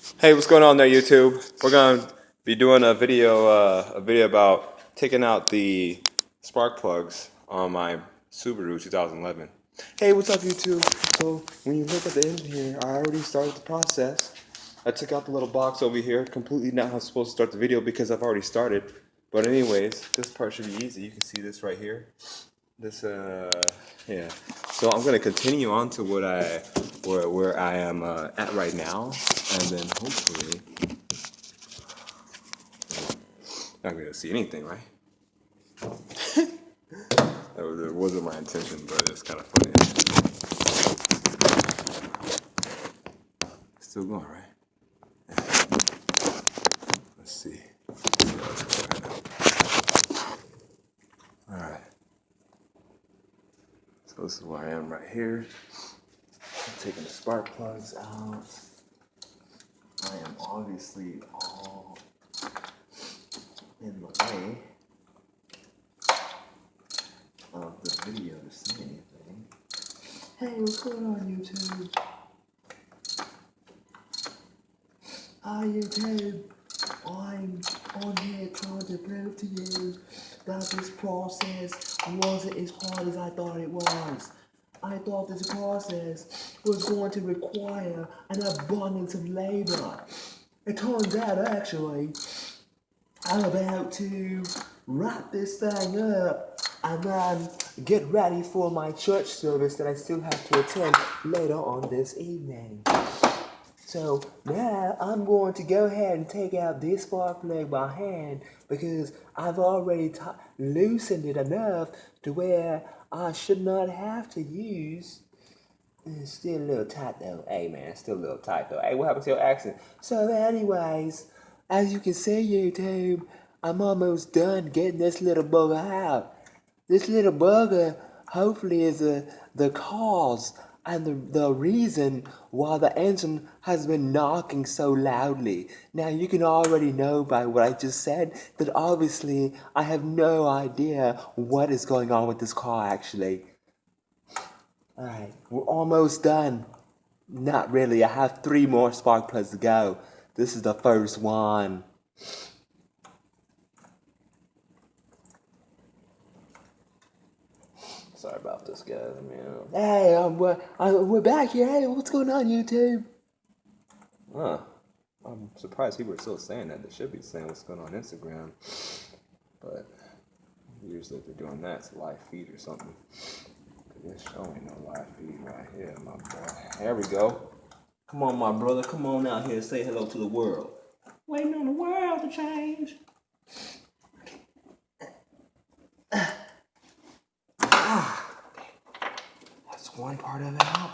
Hey, what's going on there, YouTube? We're gonna be doing a video about taking out the spark plugs on my Subaru 2011. Hey, what's up, YouTube? So when you look at the end here, I already started the process. I took out the little box over here. Completely not how I'm supposed to start the video because I've already started. But anyways, this part should be easy. You can see this right here. This yeah. So I'm gonna continue on to where I am at right now, and then hopefully not gonna see anything, right? That wasn't my intention, but it's kind of funny. Still going, right? Let's see. All right. So this is where I am right here. I'm taking the spark plugs out. I am obviously all in the way of the video to see anything. Hey, what's going on, YouTube? Hi, YouTube. I'm on here trying to prove to you that this process wasn't as hard as I thought it was. I thought this process was going to require an abundance of labor. It turns out, actually, I'm about to wrap this thing up and then get ready for my church service that I still have to attend later on this evening. So now I'm going to go ahead and take out this spark plug by hand because I've already loosened it enough to where I should not have to use. It's still a little tight though. Hey man, it's still a little tight though. Hey, what happened to your accent? So anyways, as you can see, YouTube, I'm almost done getting this little bugger out. This little bugger hopefully is the cause and the reason why the engine has been knocking so loudly. Now you can already know by what I just said that obviously I have no idea what is going on with this car actually. Alright, we're almost done. Not really, I have 3 more spark plugs to go. This is the first one. Sorry about this, guys, man. Hey, we're back here. Hey, what's going on, YouTube? Huh. I'm surprised people are still saying that. They should be saying what's going on Instagram. But usually if they're doing that, it's a live feed or something. It's showing no live feed right here, my boy. There we go. Come on, my brother. Come on out here and say hello to the world. Waiting on the world to change. That's one part of it out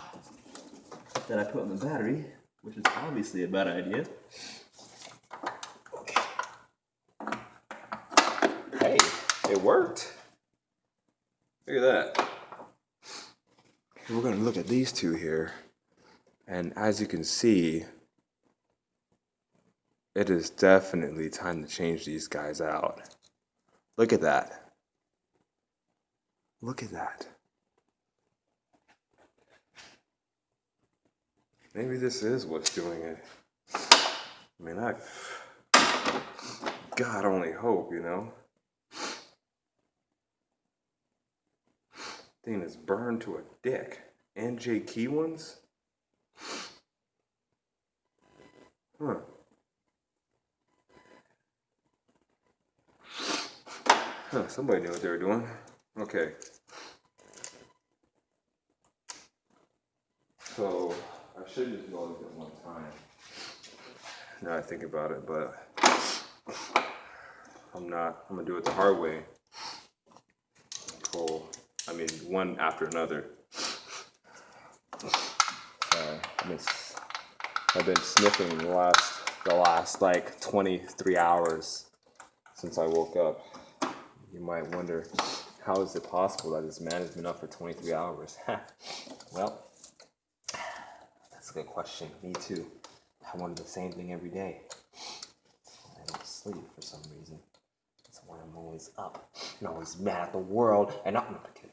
that I put in the battery, which is obviously a bad idea. Okay. Hey, it worked. Look at that. We're going to look at these two here. And as you can see, it is definitely time to change these guys out. Look at that. Look at that. Maybe this is what's doing it. I mean, God only hope, you know. Thing is burned to a dick. NJ key ones? Huh. Huh, somebody knew what they were doing. Okay. So, I should just go at one time. Now I think about it, but I'm not. I'm gonna do it the hard way. One after another. I've been sniffing the last like 23 hours since I woke up. You might wonder, how is it possible that this man has been up for 23 hours? Well, that's a good question. Me too. I wonder the same thing every day. I don't sleep for some reason. That's why I'm always up and always mad at the world and not kidding.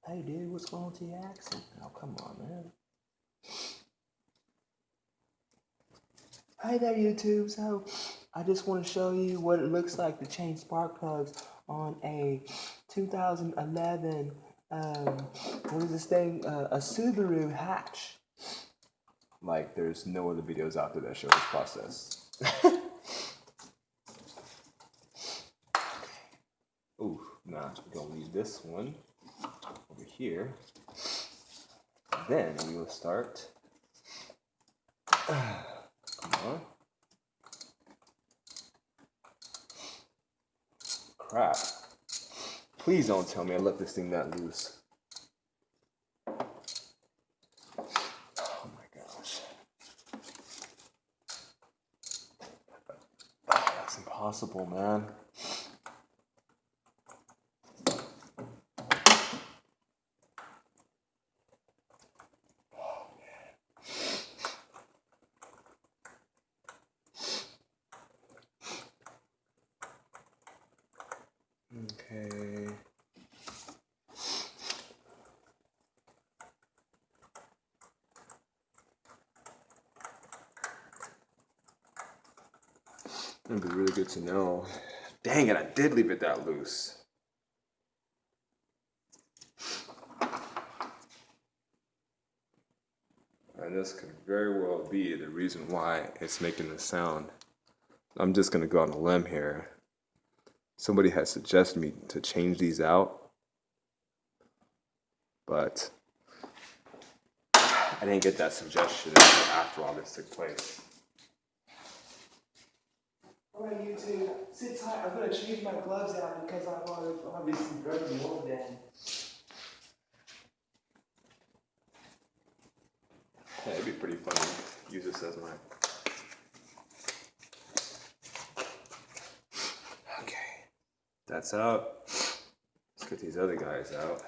Hey dude, what's going on to your accent? Oh, come on, man. Hey there YouTube, so I just want to show you what it looks like to change spark plugs on a 2011, what is this thing, a Subaru hatch. Like there's no other videos out there that show this process. Ooh, nah, we're gonna leave this one over here. Then we will start. Come on. Crap. Please don't tell me I left this thing that loose. Oh my gosh. That's impossible, man. Okay. It'd be really good to know. Dang it, I did leave it that loose. And this could very well be the reason why it's making this sound. I'm just gonna go on a limb here. Somebody has suggested me to change these out, but I didn't get that suggestion until after all this took place. Alright YouTube, sit tight. I'm gonna change my gloves out because I've obviously broken one of them. Yeah, it'd be pretty funny to use this as my... Okay, that's out. Let's get these other guys out.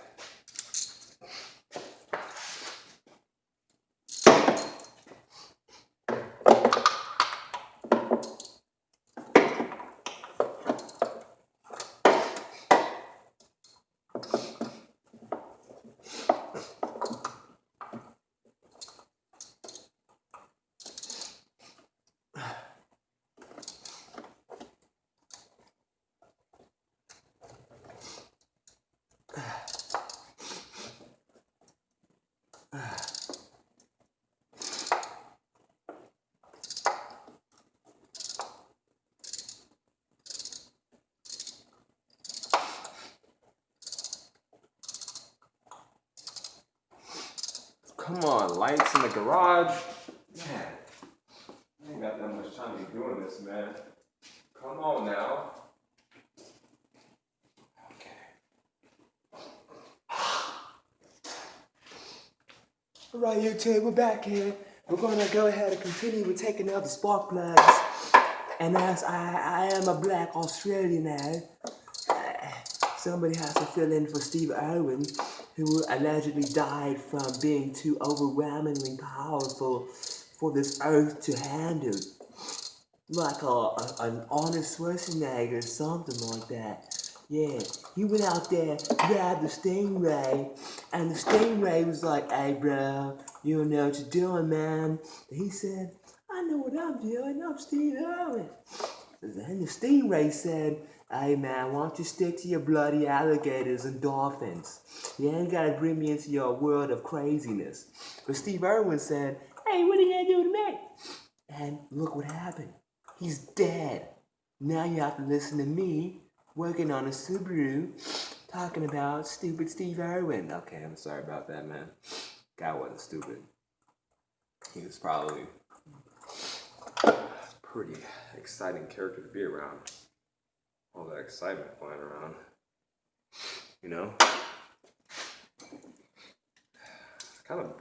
Come on, lights in the garage. Man, I ain't got that much time to be doing this, man. Come on now. Okay. Alright YouTube, we're back here. We're gonna go ahead and continue with taking out the spark plugs. And as I am a black Australian now, somebody has to fill in for Steve Irwin, who allegedly died from being too overwhelmingly powerful for this earth to handle. Like an Arnold Schwarzenegger or something like that. Yeah, he went out there, grabbed the Stingray, and the Stingray was like, hey bro, you don't know what you're doing, man. And he said, I know what I'm doing, I'm Steve Irwin. And the Stingray said, hey man, why don't you stick to your bloody alligators and dolphins? You ain't gotta bring me into your world of craziness. But Steve Irwin said, hey, what are you gonna do to me? And look what happened. He's dead. Now you have to listen to me working on a Subaru talking about stupid Steve Irwin. Okay, I'm sorry about that, man. Guy wasn't stupid. He was probably a pretty exciting character to be around. All that excitement flying around. You know? Kind of